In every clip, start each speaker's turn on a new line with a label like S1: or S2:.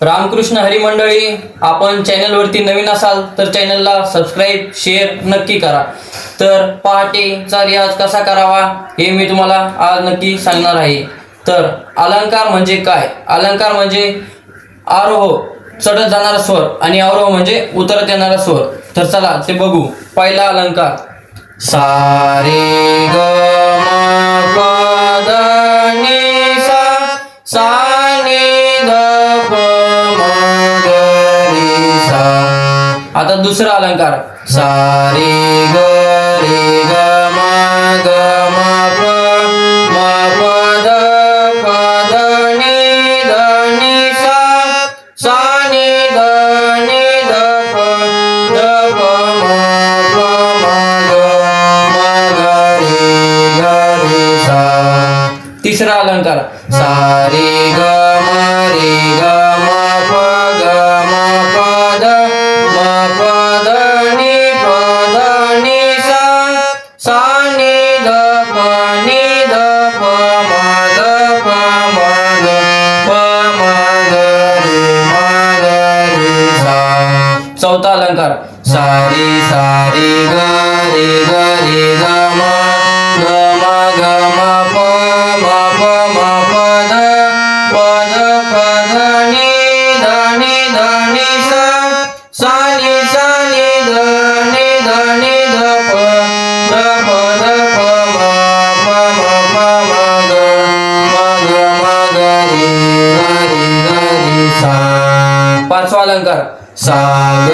S1: रामकृष्ण हरी मंडळी, आपण चॅनलवरती नवीन असाल तर चॅनलला सबस्क्राईब शेअर नक्की करा। तर पहाटेचा रियाज कसा करावा हे मी तुम्हाला आज नक्की सांगणार आहे। तर अलंकार म्हणजे काय? अलंकार म्हणजे आरोह चढत जाणारा स्वर आणि अवरोह म्हणजे उतरत येणारा स्वर। तर चला ते बघू। पहिला अलंकार सा रे ग म प द नि सा सा नि ध प म ग रे सा। आता दुसरा अलंकार सा रे ग म प द नि सा सा नि ध प म ग सा। तिसरा अलंकार सा रे ग म प द नि सा सा नि ध प म रे सा। चौथा अलंकार सा रे ग म ग म प द नि सा सा नि ध प म रे सा। पाचवा अलंकार सा ग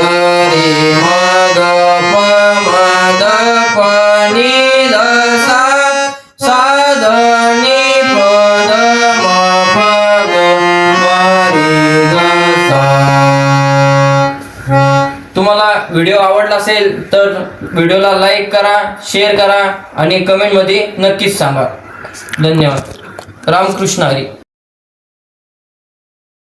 S1: रे म ग प म द प नि ध सा सा ध नि प द म प ग म रे ग सा। तुम्हाला व्हिडिओ आवडला असेल तर व्हिडिओला लाईक करा, शेअर करा आणि कमेंटमध्ये नक्कीच सांगा। धन्यवाद। रामकृष्ण हरी।